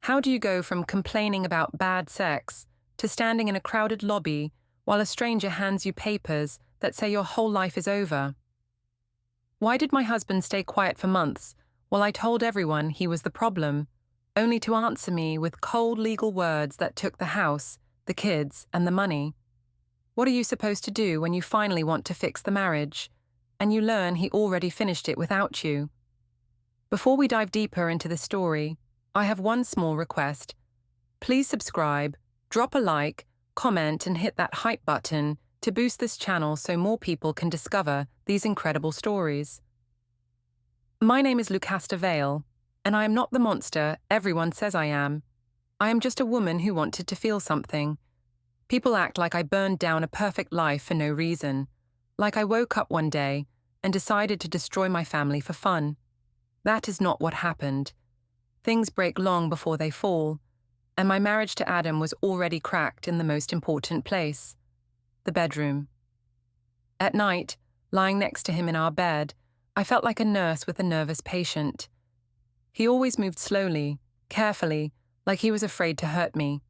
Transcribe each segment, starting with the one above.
How do you go from complaining about bad sex to standing in a crowded lobby while a stranger hands you papers that say your whole life is over? Why did my husband stay quiet for months while I told everyone he was the problem, only to answer me with cold legal words that took the house, the kids, and the money? What are you supposed to do when you finally want to fix the marriage, and you learn he already finished it without you? Before we dive deeper into the story, I have one small request. Please subscribe, drop a like, comment, and hit that hype button to boost this channel so more people can discover these incredible stories. My name is Lucasta Vale, and I am not the monster everyone says I am. I am just a woman who wanted to feel something. People act like I burned down a perfect life for no reason, like I woke up one day and decided to destroy my family for fun. That is not what happened. Things break long before they fall, and my marriage to Adam was already cracked in the most important place, the bedroom. At night, lying next to him in our bed, I felt like a nurse with a nervous patient. He always moved slowly, carefully, like he was afraid to hurt me.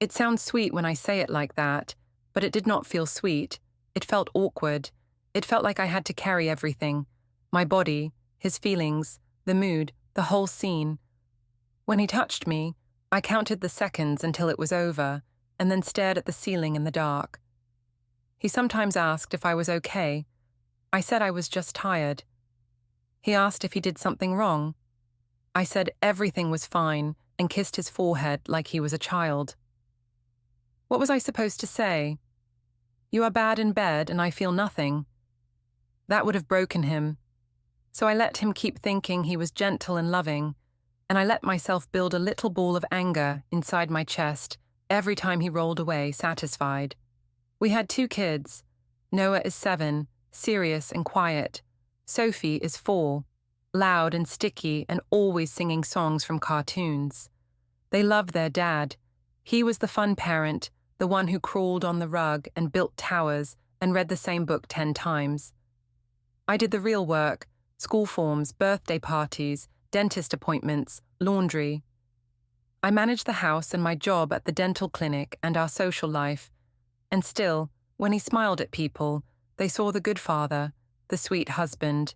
It sounds sweet when I say it like that, but it did not feel sweet. It felt awkward. It felt like I had to carry everything, my body, his feelings, the mood, the whole scene. When he touched me, I counted the seconds until it was over, and then stared at the ceiling in the dark. He sometimes asked if I was okay. I said I was just tired. He asked if he did something wrong. I said everything was fine and kissed his forehead like he was a child. What was I supposed to say? You are bad in bed and I feel nothing. That would have broken him. So I let him keep thinking he was gentle and loving, and I let myself build a little ball of anger inside my chest every time he rolled away satisfied. We had 2 kids. Noah is 7, serious and quiet. Sophie is 4, loud and sticky and always singing songs from cartoons. They loved their dad. He was the fun parent, the one who crawled on the rug and built towers and read the same book 10 times. I did the real work, school forms, birthday parties, dentist appointments, laundry. I managed the house and my job at the dental clinic and our social life. And still, when he smiled at people, they saw the good father, the sweet husband.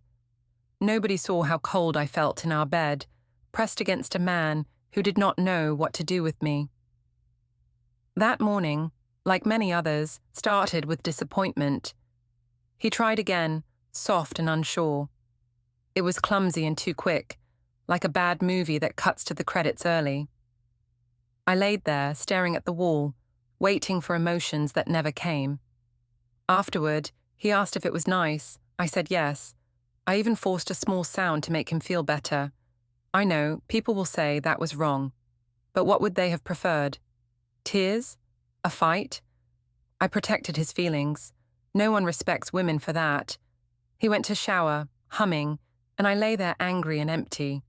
Nobody saw how cold I felt in our bed, pressed against a man who did not know what to do with me. That morning, like many others, started with disappointment. He tried again, soft and unsure. It was clumsy and too quick, like a bad movie that cuts to the credits early. I laid there, staring at the wall, waiting for emotions that never came. Afterward, he asked if it was nice. I said yes. I even forced a small sound to make him feel better. I know, people will say that was wrong. But what would they have preferred? Tears? A fight? I protected his feelings. No one respects women for that. He went to shower, humming, and I lay there angry and empty.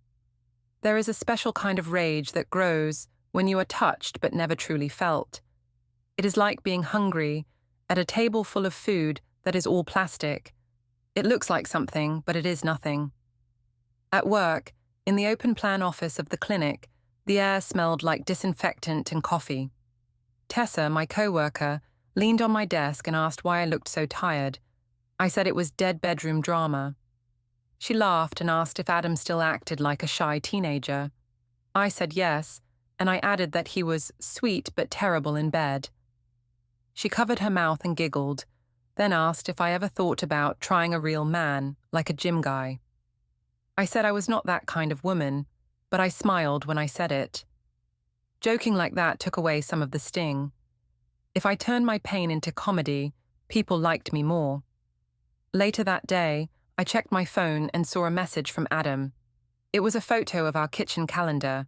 There is a special kind of rage that grows when you are touched but never truly felt. It is like being hungry at a table full of food that is all plastic. It looks like something, but it is nothing. At work, in the open plan office of the clinic, the air smelled like disinfectant and coffee. Tessa, my coworker, leaned on my desk and asked why I looked so tired. I said it was dead bedroom drama. She laughed and asked if Adam still acted like a shy teenager. I said yes, and I added that he was sweet but terrible in bed. She covered her mouth and giggled, then asked if I ever thought about trying a real man, like a gym guy. I said I was not that kind of woman, but I smiled when I said it. Joking like that took away some of the sting. If I turned my pain into comedy, people liked me more. Later that day, I checked my phone and saw a message from Adam. It was a photo of our kitchen calendar.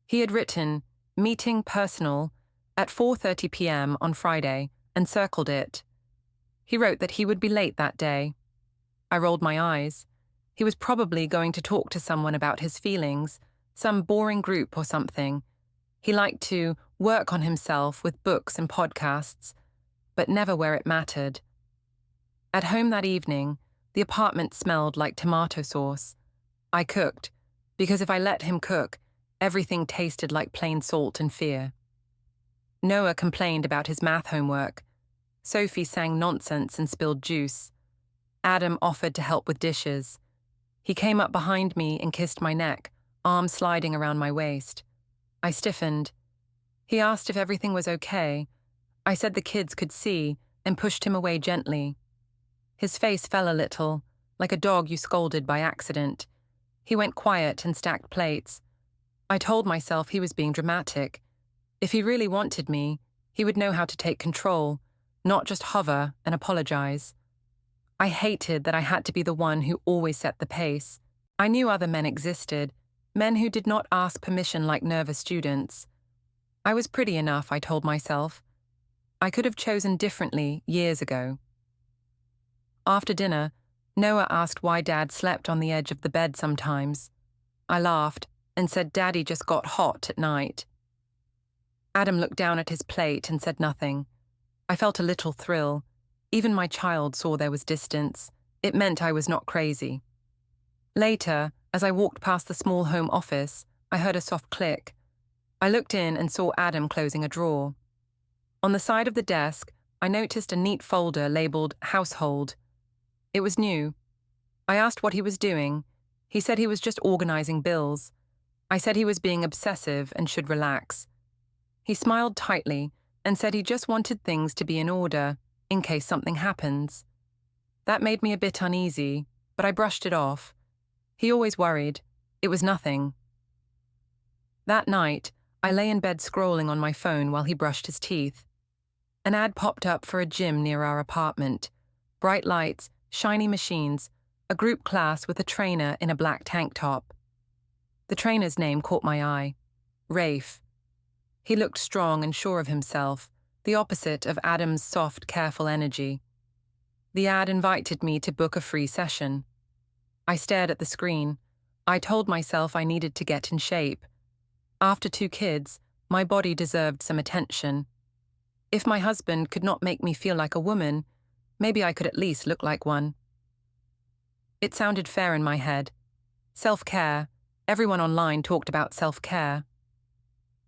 He had written, "Meeting personal," at 4:30 p.m. on Friday, and circled it. He wrote that he would be late that day. I rolled my eyes. He was probably going to talk to someone about his feelings, some boring group or something. He liked to work on himself with books and podcasts, but never where it mattered. At home that evening, the apartment smelled like tomato sauce. I cooked, because if I let him cook, Everything tasted like plain salt and fear. Noah complained about his math homework. Sophie sang nonsense and spilled juice. Adam offered to help with dishes. He came up behind me and kissed my neck, arm sliding around my waist. I stiffened. He asked if everything was okay. I said the kids could see and pushed him away gently. His face fell a little, like a dog you scolded by accident. He went quiet and stacked plates. I told myself he was being dramatic. If he really wanted me, he would know how to take control, not just hover and apologize. I hated that I had to be the one who always set the pace. I knew other men existed, men who did not ask permission like nervous students. I was pretty enough, I told myself. I could have chosen differently years ago. After dinner, Noah asked why Dad slept on the edge of the bed sometimes. I laughed and said Daddy just got hot at night. Adam looked down at his plate and said nothing. I felt a little thrill. Even my child saw there was distance. It meant I was not crazy. Later, as I walked past the small home office, I heard a soft click. I looked in and saw Adam closing a drawer. On the side of the desk, I noticed a neat folder labeled Household. It was new. I asked what he was doing. He said he was just organizing bills. I said he was being obsessive and should relax. He smiled tightly and said he just wanted things to be in order, in case something happens. That made me a bit uneasy, but I brushed it off. He always worried. It was nothing. That night, I lay in bed scrolling on my phone while he brushed his teeth. An ad popped up for a gym near our apartment. Bright lights, shiny machines, a group class with a trainer in a black tank top. The trainer's name caught my eye. Rafe. He looked strong and sure of himself, the opposite of Adam's soft, careful energy. The ad invited me to book a free session. I stared at the screen. I told myself I needed to get in shape. After 2 kids, my body deserved some attention. If my husband could not make me feel like a woman, maybe I could at least look like one. It sounded fair in my head. Self-care. Everyone online talked about self-care.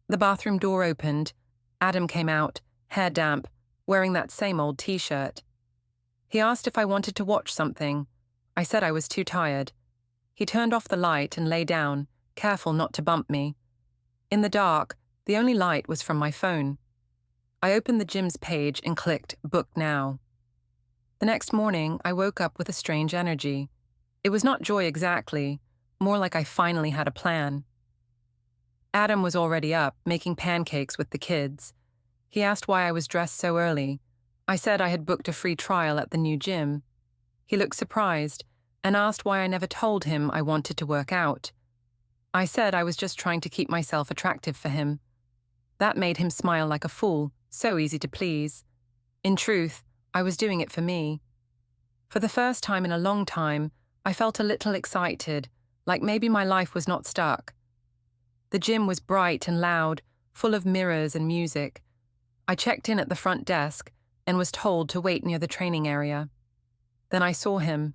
The bathroom door opened. Adam came out, hair damp, wearing that same old t-shirt. He asked if I wanted to watch something. I said I was too tired. He turned off the light and lay down, careful not to bump me. In the dark, the only light was from my phone. I opened the gym's page and clicked Book Now. The next morning, I woke up with a strange energy. It was not joy exactly, more like I finally had a plan. Adam was already up, making pancakes with the kids. He asked why I was dressed so early. I said I had booked a free trial at the new gym. He looked surprised and asked why I never told him I wanted to work out. I said I was just trying to keep myself attractive for him. That made him smile like a fool, so easy to please. In truth, I was doing it for me. For the first time in a long time, I felt a little excited, like maybe my life was not stuck. The gym was bright and loud, full of mirrors and music. I checked in at the front desk and was told to wait near the training area. Then I saw him.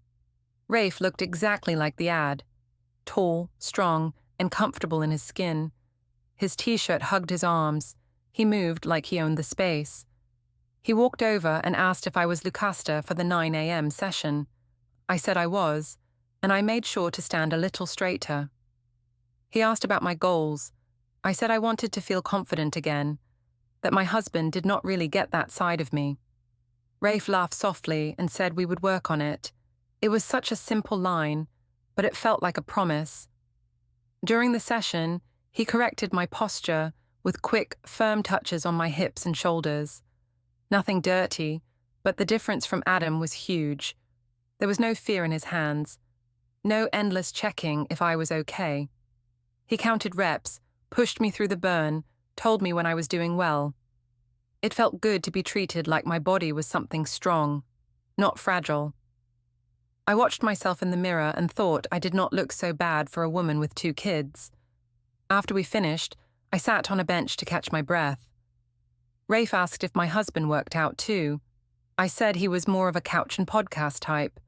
Rafe looked exactly like the ad. Tall, strong, and comfortable in his skin. His t-shirt hugged his arms. He moved like he owned the space. He walked over and asked if I was Lucasta for the 9 a.m. session. I said I was, and I made sure to stand a little straighter. He asked about my goals. I said I wanted to feel confident again, that my husband did not really get that side of me. Rafe laughed softly and said we would work on it. It was such a simple line, but it felt like a promise. During the session, he corrected my posture with quick, firm touches on my hips and shoulders. Nothing dirty, but the difference from Adam was huge. There was no fear in his hands. No endless checking if I was okay. He counted reps, pushed me through the burn, told me when I was doing well. It felt good to be treated like my body was something strong, not fragile. I watched myself in the mirror and thought I did not look so bad for a woman with 2 kids. After we finished, I sat on a bench to catch my breath. Rafe asked if my husband worked out too. I said he was more of a couch and podcast type.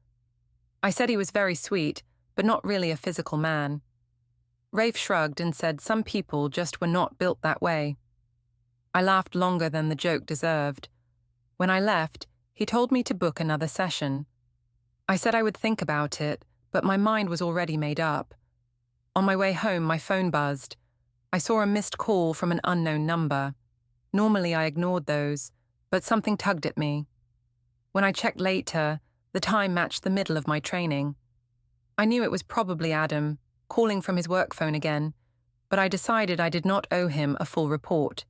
I said he was very sweet, but not really a physical man. Rafe shrugged and said some people just were not built that way. I laughed longer than the joke deserved. When I left, he told me to book another session. I said I would think about it, but my mind was already made up. On my way home, my phone buzzed. I saw a missed call from an unknown number. Normally I ignored those, but something tugged at me. When I checked later, the time matched the middle of my training. I knew it was probably Adam, calling from his work phone again, but I decided I did not owe him a full report.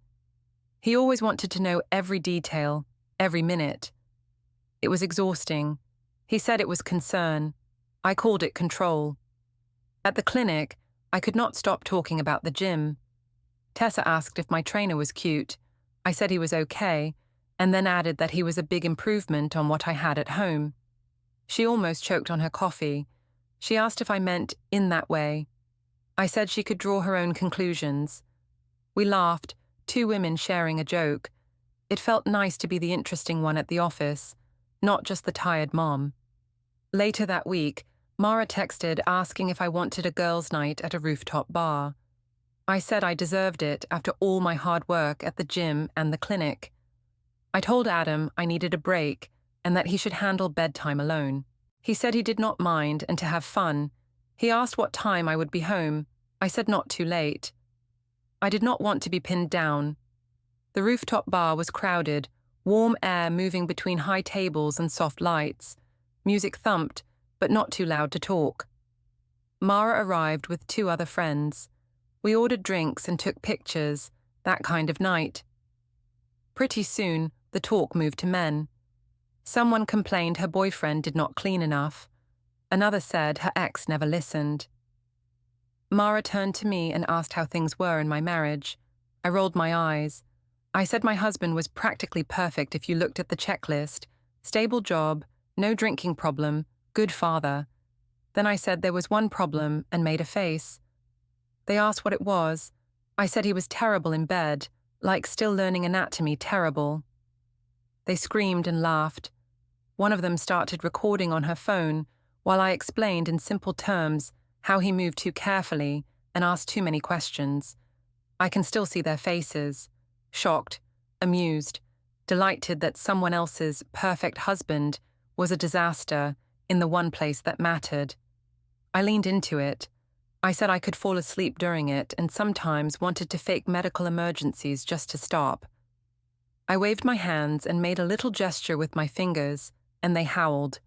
He always wanted to know every detail, every minute. It was exhausting. He said it was concern. I called it control. At the clinic, I could not stop talking about the gym. Tessa asked if my trainer was cute. I said he was okay, and then added that he was a big improvement on what I had at home. She almost choked on her coffee. She asked if I meant in that way. I said she could draw her own conclusions. We laughed, two women sharing a joke. It felt nice to be the interesting one at the office, not just the tired mom. Later that week, Mara texted asking if I wanted a girls' night at a rooftop bar. I said I deserved it after all my hard work at the gym and the clinic. I told Adam I needed a break and that he should handle bedtime alone. He said he did not mind and to have fun. He asked what time I would be home. I said not too late. I did not want to be pinned down. The rooftop bar was crowded, warm air moving between high tables and soft lights. Music thumped, but not too loud to talk. Mara arrived with two other friends. We ordered drinks and took pictures, that kind of night. Pretty soon, the talk moved to men. Someone complained her boyfriend did not clean enough. Another said her ex never listened. Mara turned to me and asked how things were in my marriage. I rolled my eyes. I said my husband was practically perfect if you looked at the checklist. Stable job, no drinking problem, good father. Then I said there was one problem and made a face. They asked what it was. I said he was terrible in bed, like still learning anatomy terrible. They screamed and laughed. One of them started recording on her phone while I explained in simple terms how he moved too carefully and asked too many questions. I can still see their faces, shocked, amused, delighted that someone else's perfect husband was a disaster in the one place that mattered. I leaned into it. I said I could fall asleep during it and sometimes wanted to fake medical emergencies just to stop. I waved my hands and made a little gesture with my fingers, and they howled.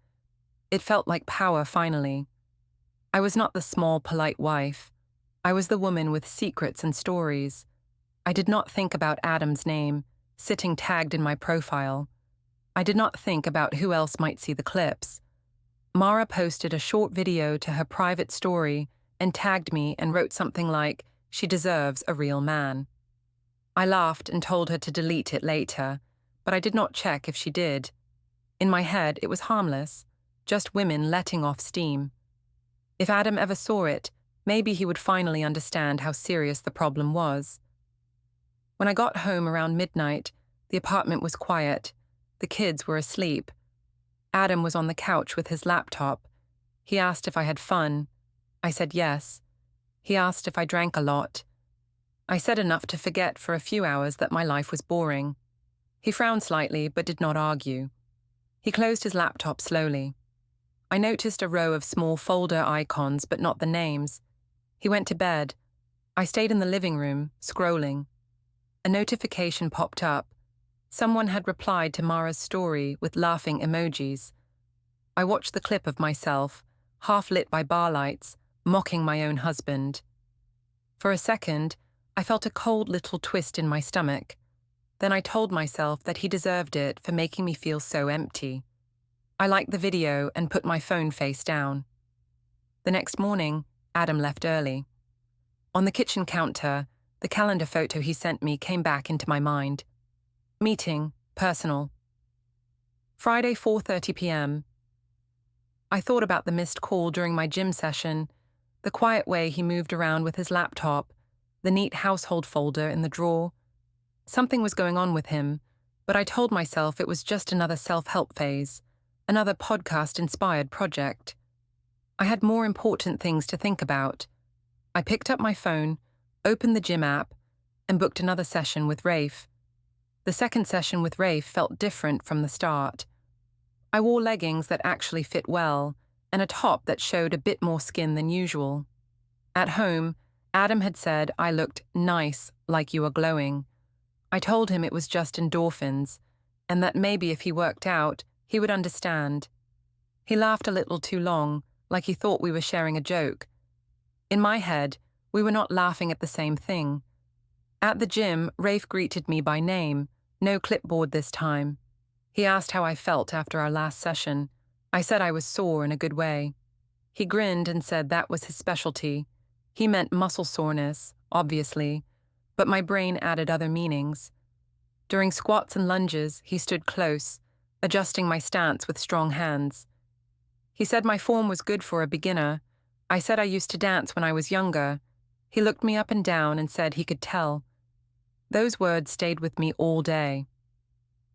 It felt like power finally. I was not the small, polite wife. I was the woman with secrets and stories. I did not think about Adam's name, sitting tagged in my profile. I did not think about who else might see the clips. Mara posted a short video to her private story and tagged me and wrote something like, "She deserves a real man." I laughed and told her to delete it later, but I did not check if she did. In my head, it was harmless, just women letting off steam. If Adam ever saw it, maybe he would finally understand how serious the problem was. When I got home around midnight, the apartment was quiet. The kids were asleep. Adam was on the couch with his laptop. He asked if I had fun. I said yes. He asked if I drank a lot. I said enough to forget for a few hours that my life was boring. He frowned slightly but did not argue. He closed his laptop slowly. I noticed a row of small folder icons but not the names. He went to bed. I stayed in the living room, scrolling. A notification popped up. Someone had replied to Mara's story with laughing emojis. I watched the clip of myself, half lit by bar lights, mocking my own husband. For a second, I felt a cold little twist in my stomach. Then I told myself that he deserved it for making me feel so empty. I liked the video and put my phone face down. The next morning, Adam left early. On the kitchen counter, the calendar photo he sent me came back into my mind. Meeting, personal. Friday, 4:30 p.m. I thought about the missed call during my gym session, the quiet way he moved around with his laptop, the neat household folder in the drawer. Something was going on with him, but I told myself it was just another self-help phase, another podcast-inspired project. I had more important things to think about. I picked up my phone, opened the gym app, and booked another session with Rafe. The second session with Rafe felt different from the start. I wore leggings that actually fit well, and a top that showed a bit more skin than usual. At home, Adam had said I looked nice, like you were glowing. I told him it was just endorphins, and that maybe if he worked out, he would understand. He laughed a little too long, like he thought we were sharing a joke. In my head, we were not laughing at the same thing. At the gym, Rafe greeted me by name, no clipboard this time. He asked how I felt after our last session. I said I was sore in a good way. He grinned and said that was his specialty. He meant muscle soreness, obviously, but my brain added other meanings. During squats and lunges, he stood close, adjusting my stance with strong hands. He said my form was good for a beginner. I said I used to dance when I was younger. He looked me up and down and said he could tell. Those words stayed with me all day.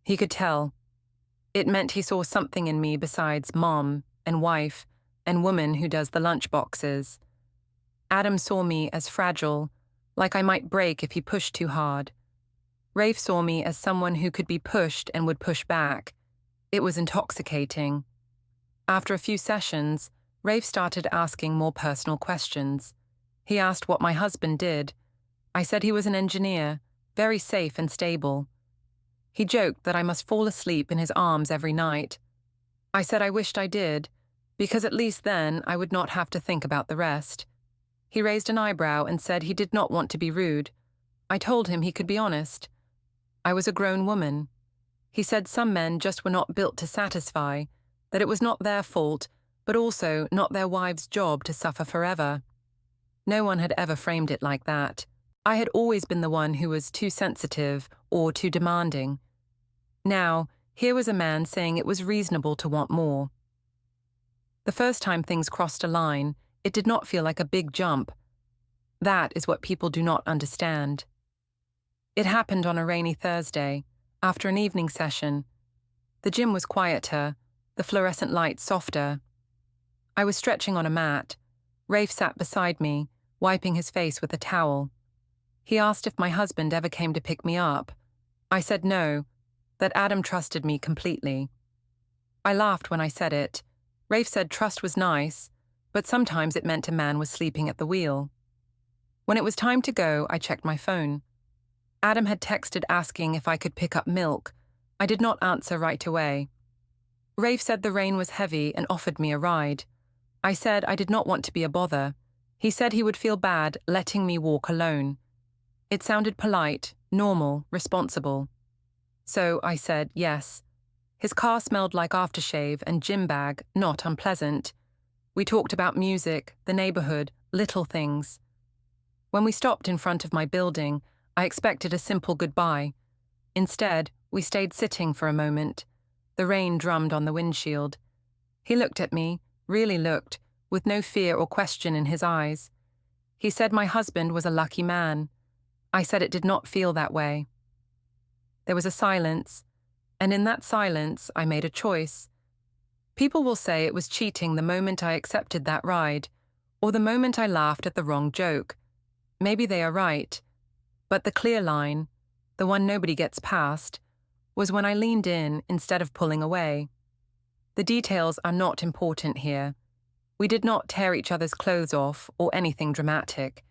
He could tell. It meant he saw something in me besides mom and wife and woman who does the lunch boxes. Adam saw me as fragile, like I might break if he pushed too hard. Rafe saw me as someone who could be pushed and would push back. It was intoxicating. After a few sessions, Rafe started asking more personal questions. He asked what my husband did. I said he was an engineer, very safe and stable. He joked that I must fall asleep in his arms every night. I said I wished I did, because at least then I would not have to think about the rest. He raised an eyebrow and said he did not want to be rude. I told him he could be honest. I was a grown woman. He said some men just were not built to satisfy, that it was not their fault, but also not their wives' job to suffer forever. No one had ever framed it like that. I had always been the one who was too sensitive or too demanding. Now, here was a man saying it was reasonable to want more. The first time things crossed a line, it did not feel like a big jump. That is what people do not understand. It happened on a rainy Thursday, after an evening session. The gym was quieter, the fluorescent lights softer. I was stretching on a mat. Rafe sat beside me, wiping his face with a towel. He asked if my husband ever came to pick me up. I said no, that Adam trusted me completely. I laughed when I said it. Rafe said trust was nice, but sometimes it meant a man was sleeping at the wheel. When it was time to go, I checked my phone. Adam had texted asking if I could pick up milk. I did not answer right away. Rafe said the rain was heavy and offered me a ride. I said I did not want to be a bother. He said he would feel bad letting me walk alone. It sounded polite, normal, responsible. So I said yes. His car smelled like aftershave and gym bag, not unpleasant. We talked about music, the neighborhood, little things. When we stopped in front of my building, I expected a simple goodbye. Instead, we stayed sitting for a moment. The rain drummed on the windshield. He looked at me, really looked, with no fear or question in his eyes. He said my husband was a lucky man. I said it did not feel that way. There was a silence, and in that silence, I made a choice. People will say it was cheating the moment I accepted that ride, or the moment I laughed at the wrong joke. Maybe they are right, but the clear line, the one nobody gets past, was when I leaned in instead of pulling away. The details are not important here. We did not tear each other's clothes off or anything dramatic.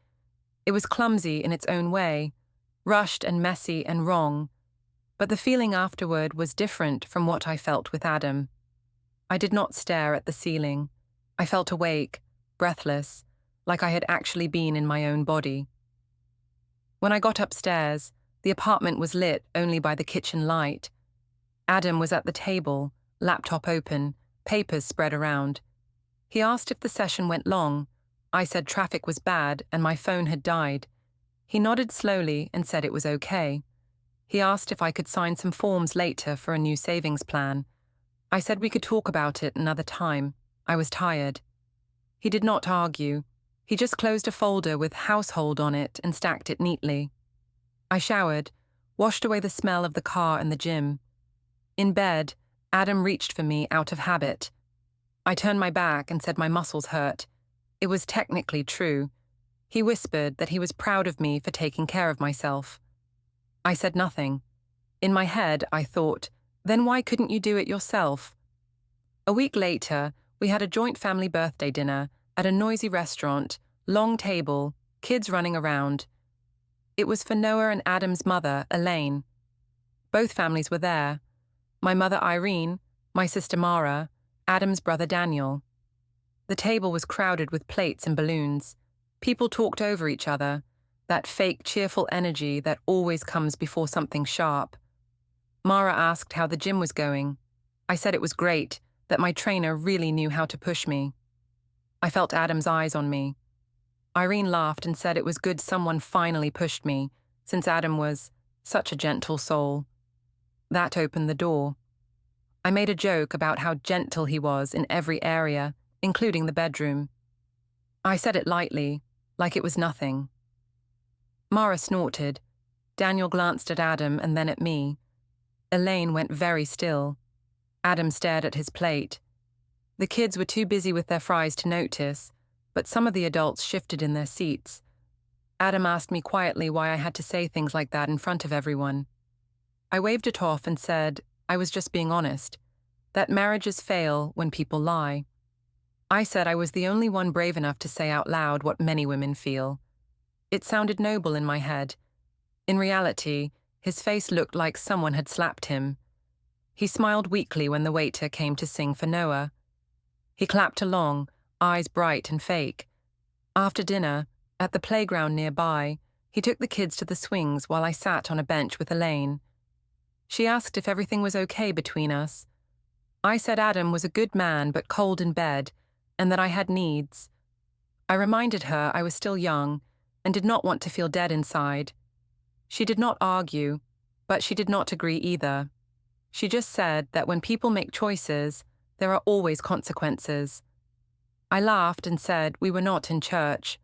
It was clumsy in its own way, rushed and messy and wrong, but the feeling afterward was different from what I felt with Adam. I did not stare at the ceiling. I felt awake, breathless, like I had actually been in my own body. When I got upstairs, the apartment was lit only by the kitchen light. Adam was at the table, laptop open, papers spread around. He asked if the session went long. I said traffic was bad and my phone had died. He nodded slowly and said it was okay. He asked if I could sign some forms later for a new savings plan. I said we could talk about it another time. I was tired. He did not argue. He just closed a folder with household on it and stacked it neatly. I showered, washed away the smell of the car and the gym. In bed, Adam reached for me out of habit. I turned my back and said my muscles hurt. It was technically true. He whispered that he was proud of me for taking care of myself. I said nothing. In my head, I thought, then why couldn't you do it yourself? A week later, we had a joint family birthday dinner at a noisy restaurant, long table, kids running around. It was for Noah and Adam's mother, Elaine. Both families were there. My mother, Irene, my sister, Mara, Adam's brother, Daniel. The table was crowded with plates and balloons. People talked over each other, that fake, cheerful energy that always comes before something sharp. Mara asked how the gym was going. I said it was great, that my trainer really knew how to push me. I felt Adam's eyes on me. Irene laughed and said it was good someone finally pushed me, since Adam was such a gentle soul. That opened the door. I made a joke about how gentle he was in every area, including the bedroom. I said it lightly, like it was nothing. Mara snorted. Daniel glanced at Adam and then at me. Elaine went very still. Adam stared at his plate. The kids were too busy with their fries to notice, but some of the adults shifted in their seats. Adam asked me quietly why I had to say things like that in front of everyone. I waved it off and said I was just being honest, that marriages fail when people lie. I said I was the only one brave enough to say out loud what many women feel. It sounded noble in my head. In reality, his face looked like someone had slapped him. He smiled weakly when the waiter came to sing for Noah. He clapped along, eyes bright and fake. After dinner, at the playground nearby, he took the kids to the swings while I sat on a bench with Elaine. She asked if everything was okay between us. I said Adam was a good man but cold in bed, and that I had needs. I reminded her I was still young and did not want to feel dead inside. She did not argue, but she did not agree either. She just said that when people make choices, there are always consequences. I laughed and said we were not in church.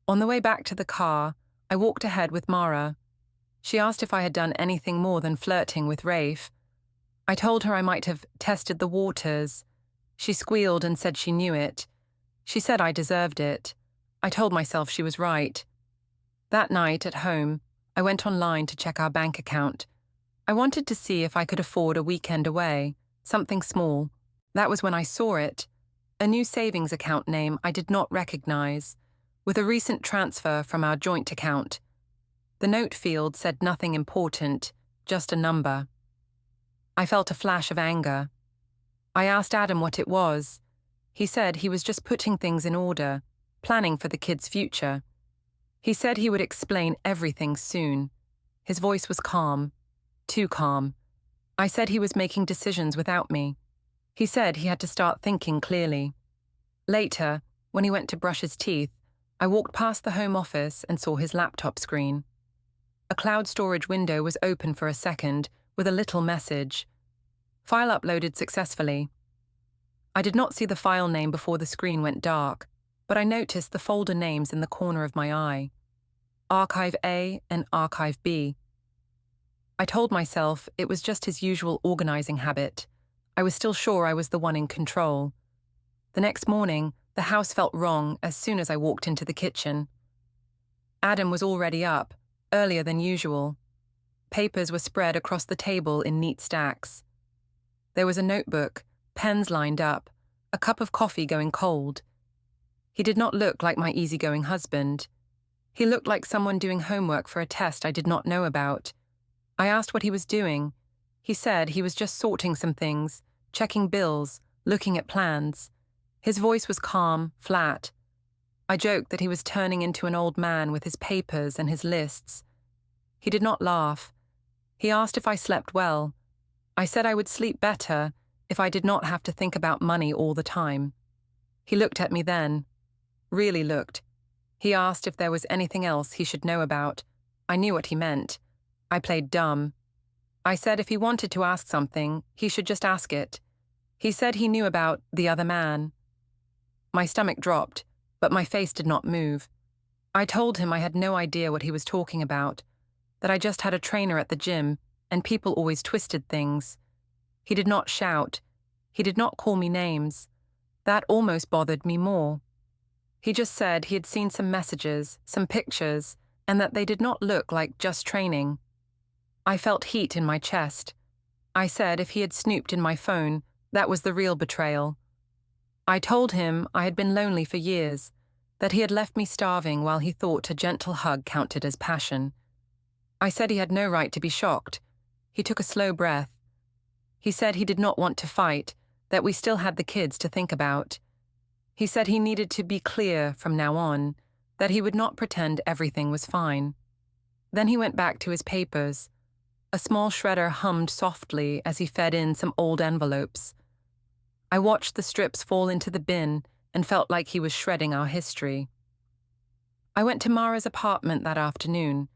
On the way back to the car, I walked ahead with Mara. She asked if I had done anything more than flirting with Rafe. I told her I might have tested the waters. She squealed and said she knew it. She said I deserved it. I told myself she was right. That night at home, I went online to check our bank account. I wanted to see if I could afford a weekend away, something small. That was when I saw it, a new savings account name I did not recognize, with a recent transfer from our joint account. The note field said nothing important, just a number. I felt a flash of anger. I asked Adam what it was. He said he was just putting things in order, planning for the kids' future. He said he would explain everything soon. His voice was calm, too calm. I said he was making decisions without me. He said he had to start thinking clearly. Later, when he went to brush his teeth, I walked past the home office and saw his laptop screen. A cloud storage window was open for a second, with a little message. File uploaded successfully. I did not see the file name before the screen went dark, but I noticed the folder names in the corner of my eye. Archive A and Archive B. I told myself it was just his usual organizing habit. I was still sure I was the one in control. The next morning, the house felt wrong as soon as I walked into the kitchen. Adam was already up, earlier than usual. Papers were spread across the table in neat stacks. There was a notebook, pens lined up, a cup of coffee going cold. He did not look like my easygoing husband. He looked like someone doing homework for a test I did not know about. I asked what he was doing. He said he was just sorting some things, checking bills, looking at plans. His voice was calm, flat. I joked that he was turning into an old man with his papers and his lists. He did not laugh. He asked if I slept well. I said I would sleep better if I did not have to think about money all the time. He looked at me then. Really looked. He asked if there was anything else he should know about. I knew what he meant. I played dumb. I said if he wanted to ask something, he should just ask it. He said he knew about the other man. My stomach dropped, but my face did not move. I told him I had no idea what he was talking about, that I just had a trainer at the gym, and people always twisted things. He did not shout. He did not call me names. That almost bothered me more. He just said he had seen some messages, some pictures, and that they did not look like just training. I felt heat in my chest. I said if he had snooped in my phone, that was the real betrayal. I told him I had been lonely for years, that he had left me starving while he thought a gentle hug counted as passion. I said he had no right to be shocked. He took a slow breath. He said he did not want to fight, that we still had the kids to think about. He said he needed to be clear from now on, that he would not pretend everything was fine. Then he went back to his papers. A small shredder hummed softly as he fed in some old envelopes. I watched the strips fall into the bin and felt like he was shredding our history. I went to Mara's apartment that afternoon.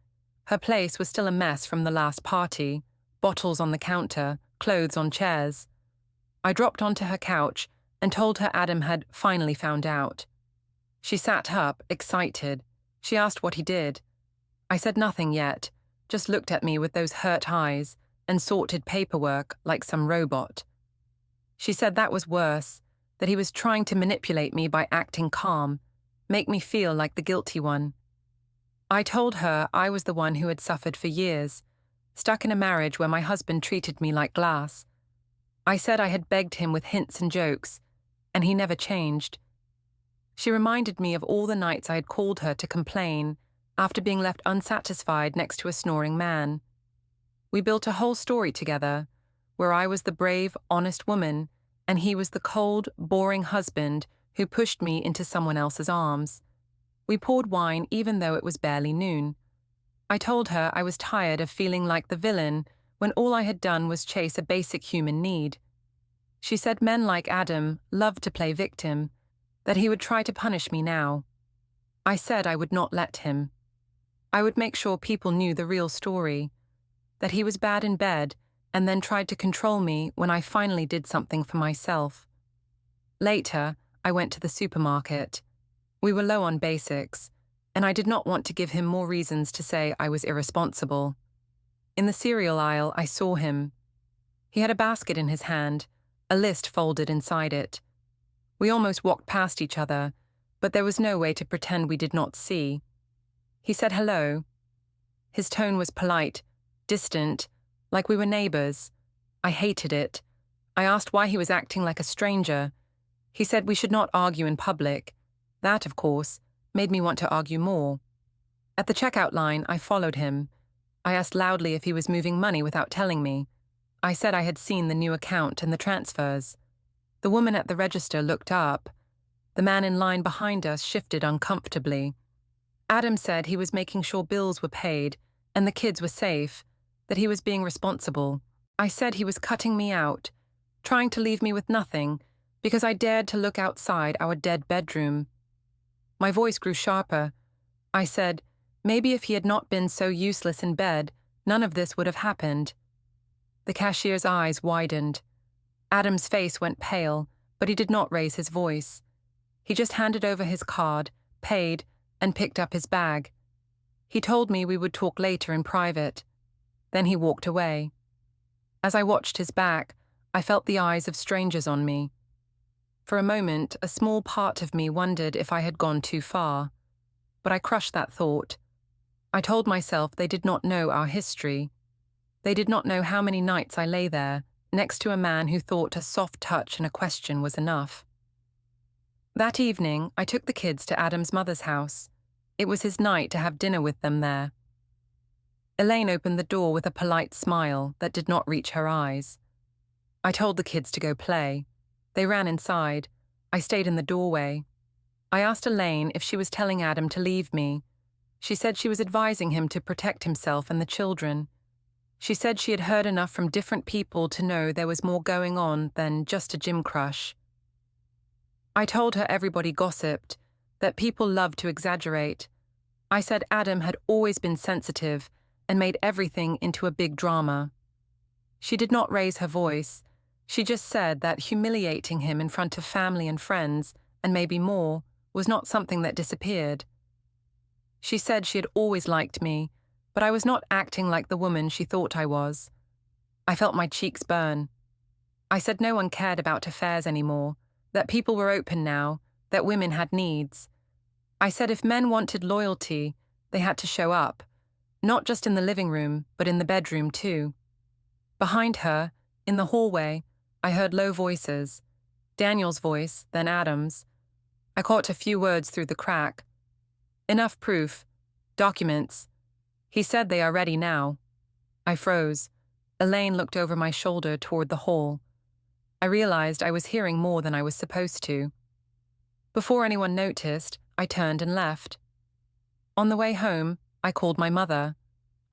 Her place was still a mess from the last party, bottles on the counter, clothes on chairs. I dropped onto her couch and told her Adam had finally found out. She sat up, excited. She asked what he did. I said nothing yet, just looked at me with those hurt eyes and sorted paperwork like some robot. She said that was worse, that he was trying to manipulate me by acting calm, make me feel like the guilty one. I told her I was the one who had suffered for years, stuck in a marriage where my husband treated me like glass. I said I had begged him with hints and jokes, and he never changed. She reminded me of all the nights I had called her to complain after being left unsatisfied next to a snoring man. We built a whole story together, where I was the brave, honest woman, and he was the cold, boring husband who pushed me into someone else's arms. We poured wine even though it was barely noon. I told her I was tired of feeling like the villain when all I had done was chase a basic human need. She said men like Adam loved to play victim, that he would try to punish me now. I said I would not let him. I would make sure people knew the real story, that he was bad in bed and then tried to control me when I finally did something for myself. Later, I went to the supermarket. We were low on basics, and I did not want to give him more reasons to say I was irresponsible. In the cereal aisle, I saw him. He had a basket in his hand, a list folded inside it. We almost walked past each other, but there was no way to pretend we did not see. He said hello. His tone was polite, distant, like we were neighbors. I hated it. I asked why he was acting like a stranger. He said we should not argue in public. That, of course, made me want to argue more. At the checkout line, I followed him. I asked loudly if he was moving money without telling me. I said I had seen the new account and the transfers. The woman at the register looked up. The man in line behind us shifted uncomfortably. Adam said he was making sure bills were paid and the kids were safe, that he was being responsible. I said he was cutting me out, trying to leave me with nothing, because I dared to look outside our dead bedroom. My voice grew sharper. I said, maybe if he had not been so useless in bed, none of this would have happened. The cashier's eyes widened. Adam's face went pale, but he did not raise his voice. He just handed over his card, paid, and picked up his bag. He told me we would talk later in private. Then he walked away. As I watched his back, I felt the eyes of strangers on me. For a moment, a small part of me wondered if I had gone too far. But I crushed that thought. I told myself they did not know our history. They did not know how many nights I lay there, next to a man who thought a soft touch and a question was enough. That evening, I took the kids to Adam's mother's house. It was his night to have dinner with them there. Elaine opened the door with a polite smile that did not reach her eyes. I told the kids to go play. They ran inside. I stayed in the doorway. I asked Elaine if she was telling Adam to leave me. She said she was advising him to protect himself and the children. She said she had heard enough from different people to know there was more going on than just a gym crush. I told her everybody gossiped, that people loved to exaggerate. I said Adam had always been sensitive and made everything into a big drama. She did not raise her voice. She just said that humiliating him in front of family and friends, and maybe more, was not something that disappeared. She said she had always liked me, but I was not acting like the woman she thought I was. I felt my cheeks burn. I said no one cared about affairs anymore, that people were open now, that women had needs, I said if men wanted loyalty, they had to show up, not just in the living room, but in the bedroom too. Behind her, in the hallway, I heard low voices. Daniel's voice, then Adam's. I caught a few words through the crack. Enough proof. Documents. He said they are ready now. I froze. Elaine looked over my shoulder toward the hall. I realized I was hearing more than I was supposed to. Before anyone noticed, I turned and left. On the way home, I called my mother.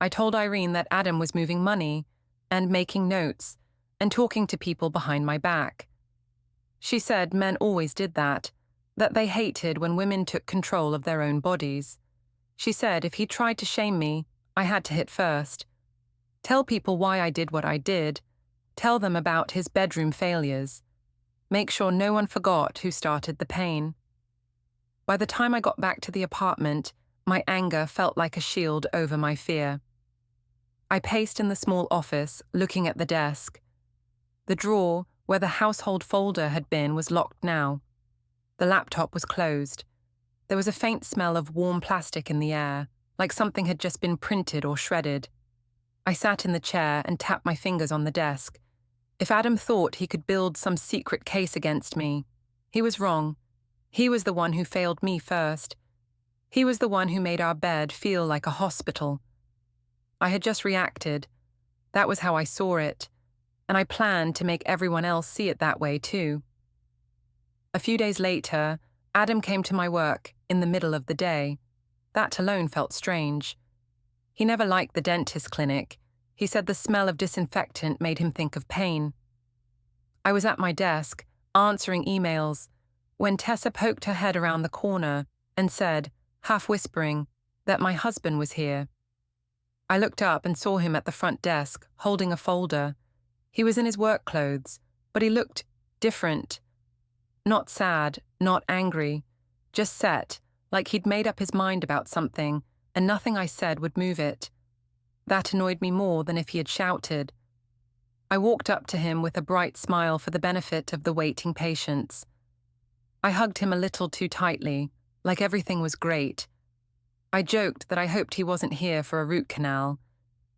I told Irene that Adam was moving money and making notes and talking to people behind my back. She said men always did that they hated when women took control of their own bodies. She said if he tried to shame me, I had to hit first. Tell people why I did what I did. Tell them about his bedroom failures. Make sure no one forgot who started the pain. By the time I got back to the apartment, my anger felt like a shield over my fear. I paced in the small office, looking at the desk. The drawer where the household folder had been was locked now. The laptop was closed. There was a faint smell of warm plastic in the air, like something had just been printed or shredded. I sat in the chair and tapped my fingers on the desk. If Adam thought he could build some secret case against me, he was wrong. He was the one who failed me first. He was the one who made our bed feel like a hospital. I had just reacted. That was how I saw it, and I planned to make everyone else see it that way too. A few days later, Adam came to my work in the middle of the day. That alone felt strange. He never liked the dentist clinic. He said the smell of disinfectant made him think of pain. I was at my desk, answering emails, when Tessa poked her head around the corner and said, half whispering, that my husband was here. I looked up and saw him at the front desk, holding a folder. He was in his work clothes, but he looked different. Not sad, not angry, just set, like he'd made up his mind about something, and nothing I said would move it. That annoyed me more than if he had shouted. I walked up to him with a bright smile for the benefit of the waiting patients. I hugged him a little too tightly, like everything was great. I joked that I hoped he wasn't here for a root canal.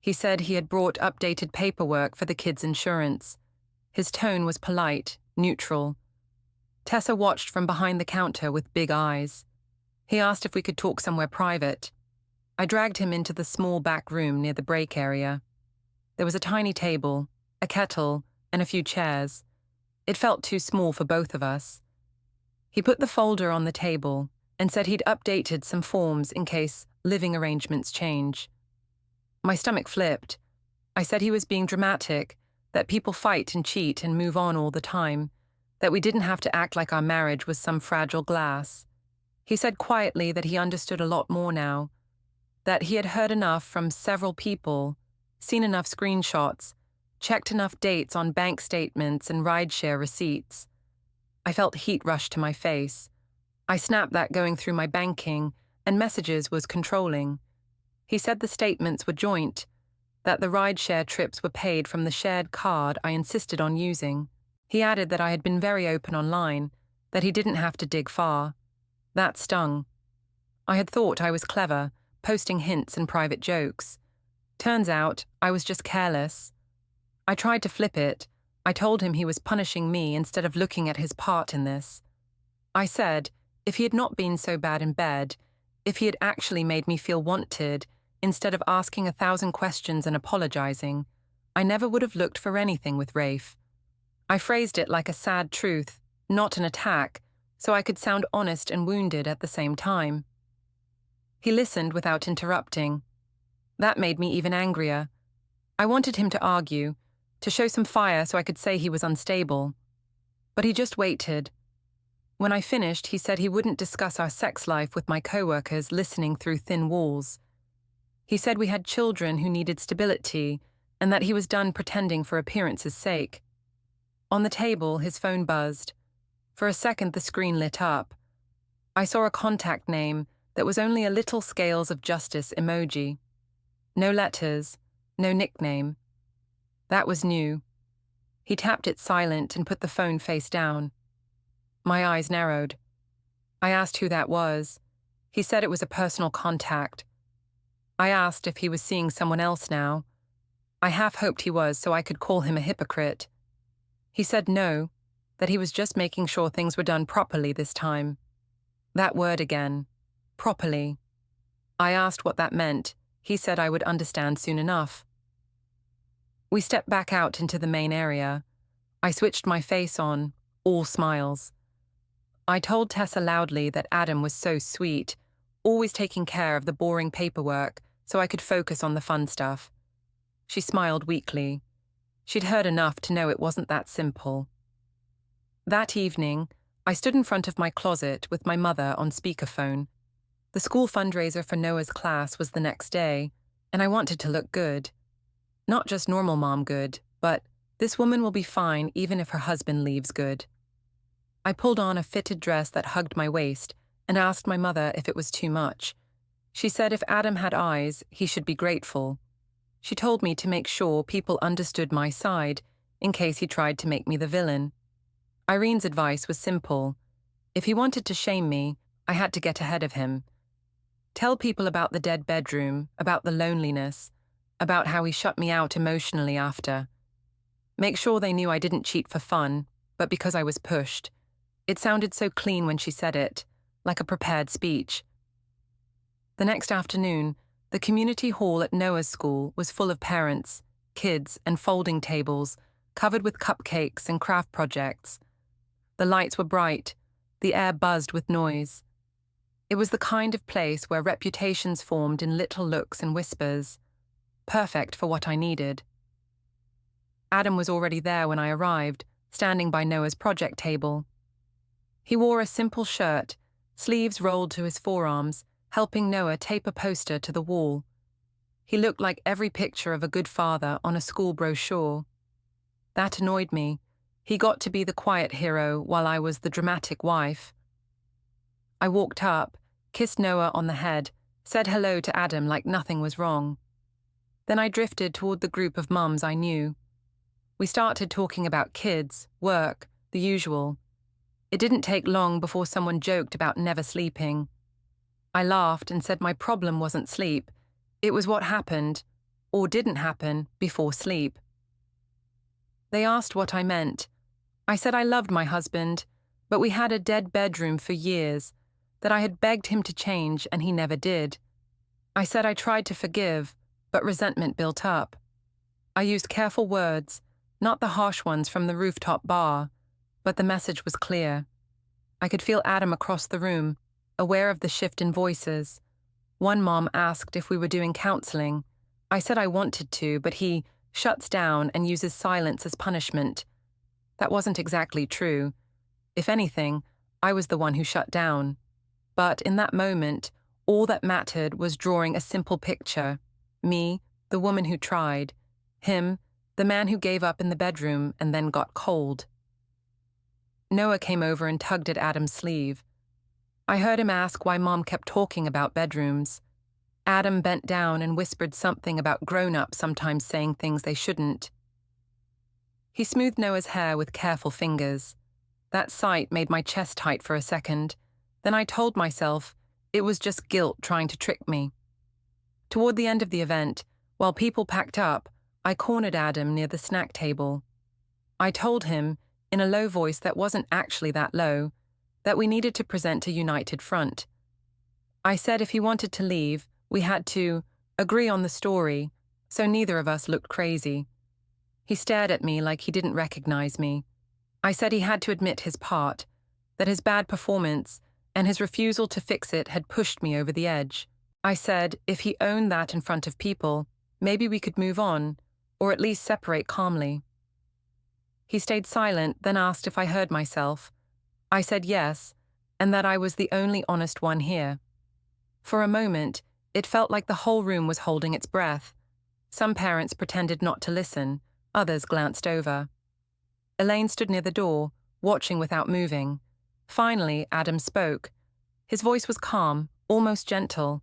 He said he had brought updated paperwork for the kids' insurance. His tone was polite, neutral. Tessa watched from behind the counter with big eyes. He asked if we could talk somewhere private. I dragged him into the small back room near the break area. There was a tiny table, a kettle, and a few chairs. It felt too small for both of us. He put the folder on the table and said he'd updated some forms in case living arrangements change. My stomach flipped. I said he was being dramatic, that people fight and cheat and move on all the time, that we didn't have to act like our marriage was some fragile glass. He said quietly that he understood a lot more now, that he had heard enough from several people, seen enough screenshots, checked enough dates on bank statements and rideshare receipts. I felt heat rush to my face. I snapped that going through my banking and messages was controlling. He said the statements were joint, that the rideshare trips were paid from the shared card I insisted on using. He added that I had been very open online, that he didn't have to dig far. That stung. I had thought I was clever, posting hints and private jokes. Turns out, I was just careless. I tried to flip it. I told him he was punishing me instead of looking at his part in this. I said, if he had not been so bad in bed, if he had actually made me feel wanted, instead of asking 1,000 questions and apologizing, I never would have looked for anything with Rafe. I phrased it like a sad truth, not an attack, so I could sound honest and wounded at the same time. He listened without interrupting. That made me even angrier. I wanted him to argue, to show some fire so I could say he was unstable. But he just waited. When I finished, he said he wouldn't discuss our sex life with my coworkers listening through thin walls. He said we had children who needed stability and that he was done pretending for appearance's sake. On the table, his phone buzzed. For a second, the screen lit up. I saw a contact name that was only a little scales of justice emoji. No letters, no nickname. That was new. He tapped it silent and put the phone face down. My eyes narrowed. I asked who that was. He said it was a personal contact. I asked if he was seeing someone else now. I half hoped he was so I could call him a hypocrite. He said no, that he was just making sure things were done properly this time. That word again. Properly. I asked what that meant. He said I would understand soon enough. We stepped back out into the main area. I switched my face on, all smiles. I told Tessa loudly that Adam was so sweet, always taking care of the boring paperwork so I could focus on the fun stuff. She smiled weakly. She'd heard enough to know it wasn't that simple. That evening, I stood in front of my closet with my mother on speakerphone. The school fundraiser for Noah's class was the next day, and I wanted to look good. Not just normal mom good, but this woman will be fine even if her husband leaves good. I pulled on a fitted dress that hugged my waist and asked my mother if it was too much. She said if Adam had eyes, he should be grateful. She told me to make sure people understood my side in case he tried to make me the villain. Irene's advice was simple. If he wanted to shame me, I had to get ahead of him. Tell people about the dead bedroom, about the loneliness, about how he shut me out emotionally after. Make sure they knew I didn't cheat for fun, but because I was pushed. It sounded so clean when she said it, like a prepared speech. The next afternoon, the community hall at Noah's school was full of parents, kids, and folding tables, covered with cupcakes and craft projects. The lights were bright, the air buzzed with noise. It was the kind of place where reputations formed in little looks and whispers, perfect for what I needed. Adam was already there when I arrived, standing by Noah's project table. He wore a simple shirt, sleeves rolled to his forearms, helping Noah tape a poster to the wall. He looked like every picture of a good father on a school brochure. That annoyed me. He got to be the quiet hero while I was the dramatic wife. I walked up, kissed Noah on the head, said hello to Adam like nothing was wrong. Then I drifted toward the group of mums I knew. We started talking about kids, work, the usual. It didn't take long before someone joked about never sleeping. I laughed and said my problem wasn't sleep. It was what happened, or didn't happen, before sleep. They asked what I meant. I said I loved my husband, but we had a dead bedroom for years, that I had begged him to change and he never did. I said I tried to forgive, but resentment built up. I used careful words, not the harsh ones from the rooftop bar, but the message was clear. I could feel Adam across the room, aware of the shift in voices. One mom asked if we were doing counseling. I said I wanted to, but he shuts down and uses silence as punishment. That wasn't exactly true. If anything, I was the one who shut down. But in that moment, all that mattered was drawing a simple picture. Me, the woman who tried. Him, the man who gave up in the bedroom and then got cold. Noah came over and tugged at Adam's sleeve. I heard him ask why Mom kept talking about bedrooms. Adam bent down and whispered something about grown-ups sometimes saying things they shouldn't. He smoothed Noah's hair with careful fingers. That sight made my chest tight for a second. Then I told myself it was just guilt trying to trick me. Toward the end of the event, while people packed up, I cornered Adam near the snack table. I told him, in a low voice that wasn't actually that low, that we needed to present a united front. I said if he wanted to leave, we had to agree on the story, so neither of us looked crazy. He stared at me like he didn't recognize me. I said he had to admit his part, that his bad performance and his refusal to fix it had pushed me over the edge. I said if he owned that in front of people, maybe we could move on, or at least separate calmly. He stayed silent, then asked if I heard myself. I said yes, and that I was the only honest one here. For a moment, it felt like the whole room was holding its breath. Some parents pretended not to listen, others glanced over. Elaine stood near the door, watching without moving. Finally, Adam spoke. His voice was calm, almost gentle.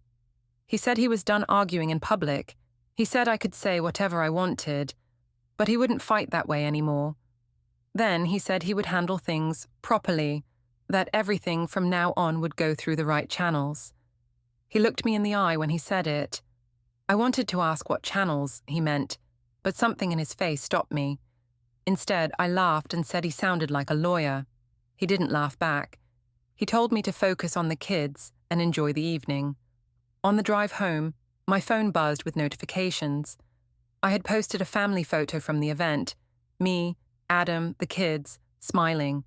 He said he was done arguing in public. He said I could say whatever I wanted, but he wouldn't fight that way anymore. Then he said he would handle things properly, that everything from now on would go through the right channels. He looked me in the eye when he said it. I wanted to ask what channels he meant, but something in his face stopped me. Instead, I laughed and said he sounded like a lawyer. He didn't laugh back. He told me to focus on the kids and enjoy the evening. On the drive home, my phone buzzed with notifications. I had posted a family photo from the event, me, Adam, the kids, smiling.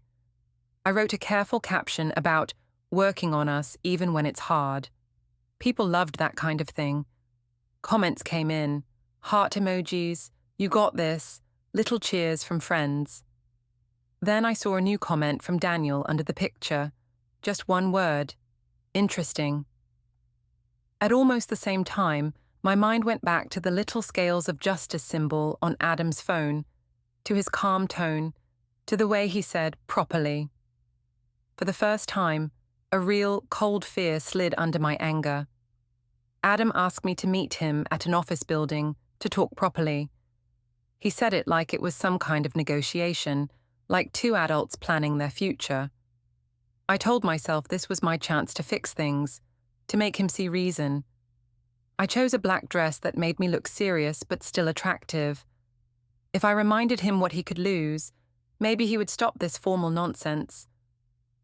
I wrote a careful caption about working on us even when it's hard. People loved that kind of thing. Comments came in, heart emojis, you got this, little cheers from friends. Then I saw a new comment from Daniel under the picture. Just one word. Interesting. At almost the same time, my mind went back to the little scales of justice symbol on Adam's phone, to his calm tone, to the way he said properly. For the first time, a real cold fear slid under my anger. Adam asked me to meet him at an office building to talk properly. He said it like it was some kind of negotiation, like two adults planning their future. I told myself this was my chance to fix things, to make him see reason. I chose a black dress that made me look serious but still attractive. If I reminded him what he could lose, maybe he would stop this formal nonsense.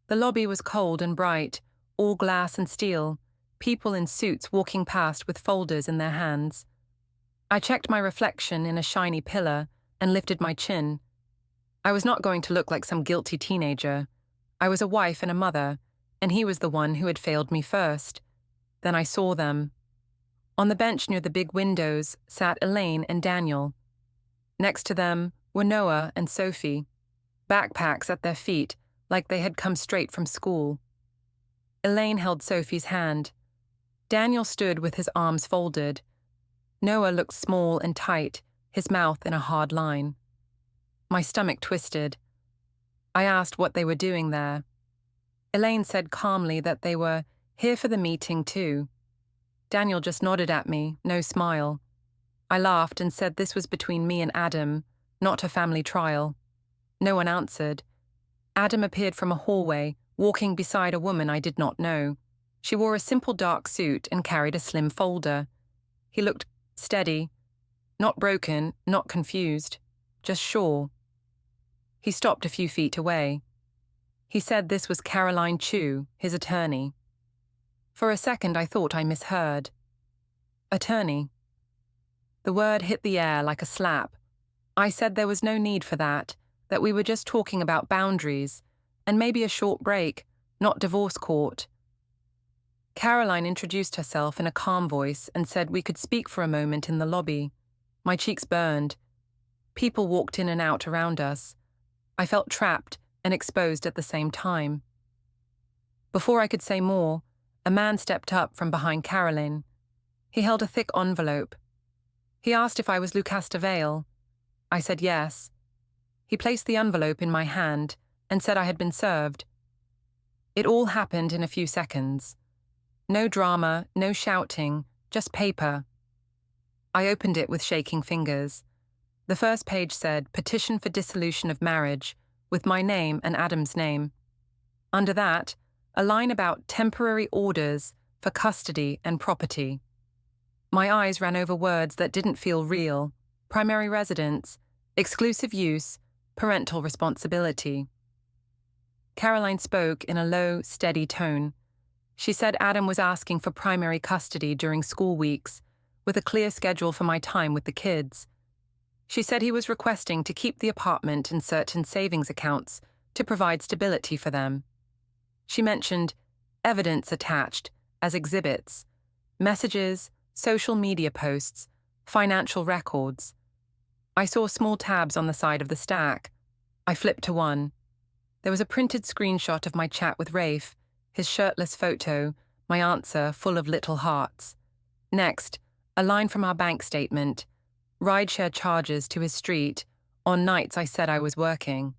The lobby was cold and bright, all glass and steel, people in suits walking past with folders in their hands. I checked my reflection in a shiny pillar and lifted my chin. I was not going to look like some guilty teenager. I was a wife and a mother, and he was the one who had failed me first. Then I saw them. On the bench near the big windows sat Elaine and Daniel. Next to them were Noah and Sophie, backpacks at their feet like they had come straight from school. Elaine held Sophie's hand. Daniel stood with his arms folded. Noah looked small and tight, his mouth in a hard line. My stomach twisted. I asked what they were doing there. Elaine said calmly that they were here for the meeting too. Daniel just nodded at me, no smile. I laughed and said this was between me and Adam, not a family trial. No one answered. Adam appeared from a hallway, walking beside a woman I did not know. She wore a simple dark suit and carried a slim folder. He looked steady, not broken, not confused, just sure. He stopped a few feet away. He said this was Caroline Chu, his attorney. For a second I thought I misheard. Attorney. The word hit the air like a slap. I said there was no need for that we were just talking about boundaries, and maybe a short break, not divorce court. Caroline introduced herself in a calm voice and said we could speak for a moment in the lobby. My cheeks burned. People walked in and out around us. I felt trapped and exposed at the same time. Before I could say more, a man stepped up from behind Caroline. He held a thick envelope. He asked if I was Lucasta Vale. I said yes. He placed the envelope in my hand and said I had been served. It all happened in a few seconds. No drama, no shouting, just paper. I opened it with shaking fingers. The first page said, Petition for Dissolution of Marriage, with my name and Adam's name. Under that, a line about temporary orders for custody and property. My eyes ran over words that didn't feel real: primary residence, exclusive use, parental responsibility. Caroline spoke in a low, steady tone. She said Adam was asking for primary custody during school weeks, with a clear schedule for my time with the kids. She said he was requesting to keep the apartment and certain savings accounts to provide stability for them. She mentioned evidence attached as exhibits, messages, social media posts, financial records. I saw small tabs on the side of the stack. I flipped to one. There was a printed screenshot of my chat with Rafe, his shirtless photo, my answer full of little hearts. Next, a line from our bank statement, rideshare charges to his street, on nights I said I was working.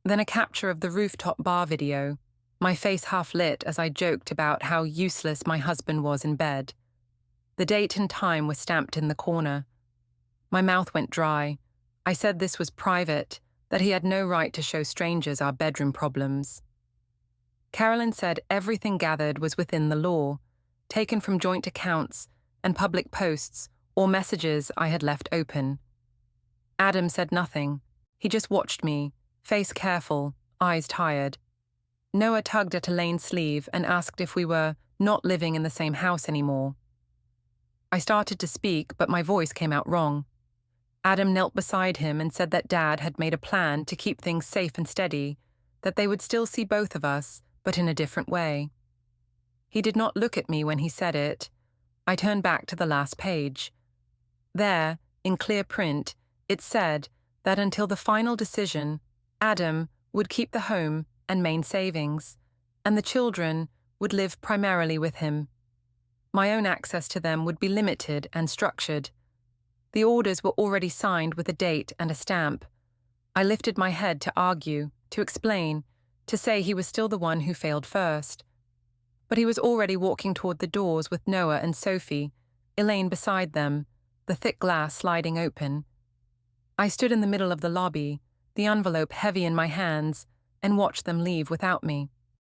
Then a capture of the rooftop bar video, my face half lit as I joked about how useless my husband was in bed. The date and time were stamped in the corner. My mouth went dry. I said this was private, that he had no right to show strangers our bedroom problems. Carolyn said everything gathered was within the law. taken from joint accounts and public posts or messages I had left open. Adam said nothing. He just watched me, face careful, eyes tired. Noah tugged at Elaine's sleeve and asked if we were not living in the same house anymore. I started to speak, but my voice came out wrong. Adam knelt beside him and said that Dad had made a plan to keep things safe and steady, that they would still see both of us, but in a different way. He did not look at me when he said it. I turned back to the last page. There, in clear print, it said that until the final decision, Adam would keep the home and main savings, and the children would live primarily with him. My own access to them would be limited and structured. The orders were already signed with a date and a stamp. I lifted my head to argue, to explain, to say he was still the one who failed first. But he was already walking toward the doors with Noah and Sophie, Elaine beside them, the thick glass sliding open. I stood in the middle of the lobby, the envelope heavy in my hands, and watched them leave without me.